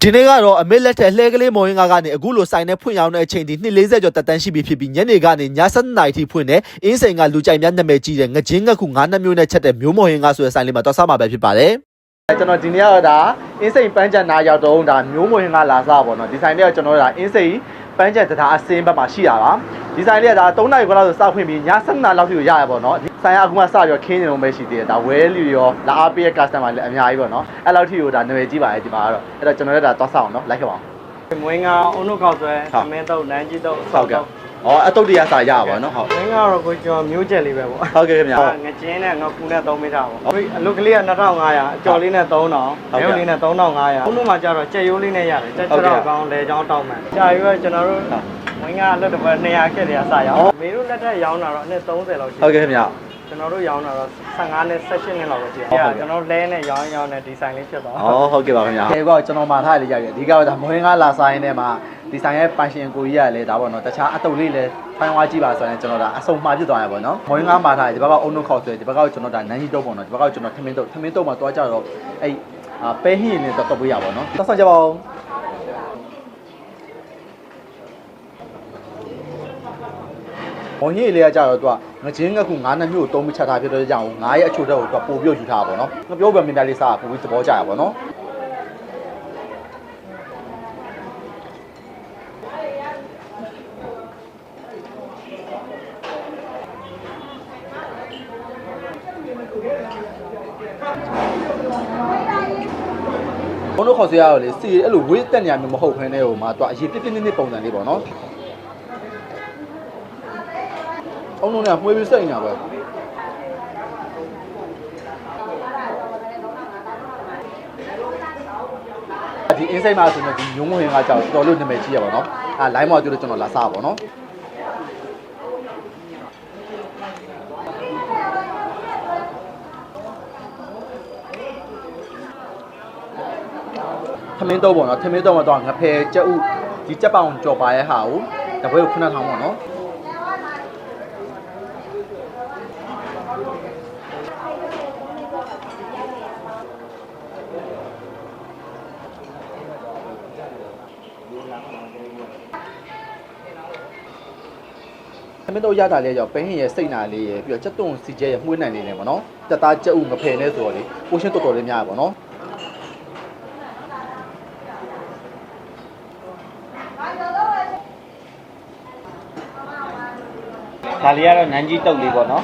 ဒီနေ့ကတော့အမေလက်ထက်လှဲကလေးမော်ရင်ကနေအခုလိုဆိုင်နဲ့ဖွင့်ရောင်းတဲ့အချိန်ဒီ240ကျော်တက်တန်းရှိပြီဖြစ်ပြီးညနေကနေည7:00နာရီထိဖွင့်တယ်အင်းစိန်ကလူကြိုက်များနာမည်ကြီးတဲ့ငချင်းငက်ခု9နှစ်မျိုးနဲ့ချက်တဲ့မျိုးမော်ရင်ကဆိုတဲ့ဆိုင်လေးမှာတော့စမှာပဲဖြစ်ပါတယ်ကျွန်တော်ဒီနေ့ကတော့ဒါအင်းစိန်ပန်းချန်နာရောက်တော့ဒါမျိုးမော်ရင်ကလာစားပေါ့နော်ဒီဆိုင်လေးကကျွန်တော်တို့ဒါအင်းစိန်ပန်းချန်တရားအစင်းဘက်မှာရှိရပါဒီဆိုင်လေးကဒါ3နာရီခွဲလောက်ဆိုစဖွင့်ပြီးည7:00နာရီလောက်ထိကိုရရပေါ့နော်ဆိုင်ကအခုမှစပြီးခင်းနေလုံးပဲရှိသေးတယ်ဒါဝဲလူရောလာအားပေးတဲ့ customer လည်းအများကြီးပေါ့နော်အဲ့လောက်ထိကိုဒါနာမည်ကြီးပါတယ်ဒီမှာကတော့အဲ့တော့ကျွန်တော်တို့ဒါသွားဆောင်နော်လိုက်ခဲ့ပါအောင်မွေးကအုံတို့ခောက်ဆွဲသမင်းတော့လမ်းကြီးတော့ဆောက်တော့အတုတ်တရားစာရပါတော့ဟုတ်မွေးကတော့ကိုကျွန်တော်မျိုးချက်လေးပဲပေါ့ဟုတ်ကဲ့ခင်ဗျာငကျင်းနဲ့ငကူနဲ့3မိတာပေါ့အလုတ်ကလေးက2500အကျော်လေးနဲ့3000ရုပ်လေးနဲ့3500အုံတို့မှာကျတော့ကြက်ရိုးလေးနဲ့ရတယ်ကြက်6တော့ကောင်းလဲချောင်းတောက်မှန်ကြာရွယ်ကျွန်တော်တို့မွေးကအလွတ်တစ်ပတ်200ခက်တွေကစရောင်းမေတို့လက်ထက်ရောင်းတာတော့အနည်း30လောက်ရှိဟုတ်ကဲ့ခင်ဗျာကျွန်တော်တို့ရောင်းတာတော့15နဲ့18နှစ်လောက်ပဲရှိတယ်ကျွန်တော်လဲနဲ့ရောင်းနဲ့ဒီဆိုင်လေးဖြစ်သွားဟုတ်ကဲ့ပါခင်ဗျာဒီကောကျွန်တော်မှာထားရလေးရတယ်အဓိကတော့ဒါမွေးကားလာဆိုင်နဲ့မှာဒီဆိုင်ရဲ့ပိုင်ရှင်ကိုကြီးကလည်းဒါပေါ့နော်တခြားအတုပ်လေးလည်းဖိုင်းဝါကြည့်ပါဆိုရင်ကျွန်တော်ဒါအစုံမှာဖြစ်သွားရပါတော့မွေးကားမှာထားတယ်ဒီဘက်ကအုံနှုတ်ခောက်ဆွဲဒီဘက်ကကျွန်တော်ဒါနန်းကြီးတုပ်ပေါ့နော်ဒီဘက်ကကျွန်တော်ထမင်းတုပ်မှာတွားကြတော့အဲ့ပဲဟင်းနဲ့တော့ပေးရပါတော့တောက်ဆောင်ကြပါဦးဘုံကြီးလေးကကြတော့သူကငချင်းငက်ခု9နှစ်မျိုးကိုတုံးပြီးချက်ထားဖြစ်တဲ့ကြောင့်9ရဲ့အချို့တော့သူကပို့ပြုတ်ယူထားပါတော့နော်ငပြောပြမင်းသားလေးစားပို့ပြီးသဘောကျရပါတော့ဘုံတို့ခေါ်စရာရောလေစီအဲ့လိုဝေးတက်နေရမျိုးမဟုတ်ဖ ೇನೆ ဟိုမှာသူကအရေးပြပြနေပုံစံလေးပေါ့နော်အုံလုံးနဲ့မှွေးပြီးစိတ်နေတာပဲဒီ inside မှာဆိုတော့ဒီညုံဝင်ကကြောက်တော်လို့နာမည်ကြီးရပါတော့လိုင်းမော်ပြောလို့ကျွန်တော်လာစားပါတော့ထမင်းတော့ပေါ့နော်ထမင်းတော့မှာတော့ငဖယ်ကြက်ဥဒီကြက်ပောင်ကြော်ပါရဲ့ဟာကိုတပွဲကိုခုနထောင်ပေါ့နော်သမင်းတို့ရတာလေးကြောင့်ပဲဟင်းရဲ့စိတ်နာလေးရဲ့ပြီးတော့ကြက်သွန်စီကျဲရဲ့မှုန့်နိုင်နေတယ်ပေါ့နော်တက်သားကြက်ဥငဖယ်နဲ့ဆိုတော့လေပိုရှင်းတော်တော်လေးများပါပေါ့နော်ဒါလေးကတော့နန်းကြီးတုပ်လေးပေါ့နော်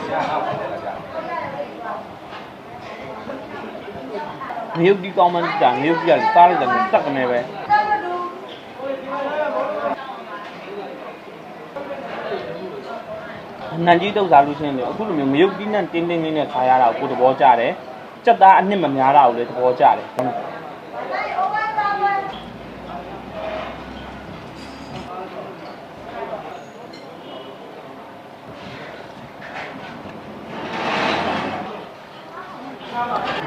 မြုပ်ဒီကောင်းမှန်းတာမြုပ်ပြလေစားလိုက်တယ်တက်ကနေပဲနန်းကြီးတုပ်စားလို့ရှိရင်အခုလိုမျိုးမြုပ်ပြီးနဲ့တင်းတင်းလေးနဲ့ခါရတာကိုသဘောကျတယ်စက်သားအနှစ်မများတာကိုလည်းသဘောကျတယ်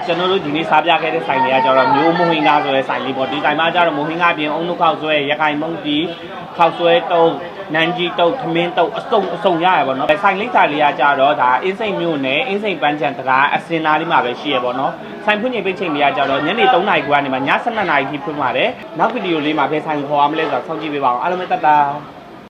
ကျွန်တော်တို့ဒီနေ့စားပြခဲ့တဲ့ဆိုင်လေးကကျတော့မျိုးမဟင်းကားဆိုတဲ့ဆိုင်လေးပေါ့ဒီဆိုင်မှာကျတော့မဟင်းကားပြင်အုံနှုတ်ခောက်ဆွဲရခိုင်မုံတီခောက်ဆွဲတုံးနန်းကြီးတုံးထမင်းတုံးအစုံရရပါတော့ဆိုင်လေးဆိုင်လေးကကျတော့ဒါအင်းစိန်မျိုးနဲ့အင်းစိန်ပန်းချန်တရားအစင်သားလေးမှာပဲရှိရပါတော့ဆိုင်ဖွင့်ချိန်ပိတ်ချိန်လေးကကျတော့ညနေ3:00နာရီခွဲကနေမှည7:00နာရီထိဖွင့်ပါတယ်နောက်ဗီဒီယိုလေးမှာပဲဆိုင်ခေါ်ရမလဲဆိုတော့စောင့်ကြည့်ပေးပါအောင်အားလုံးပဲတတ်တာ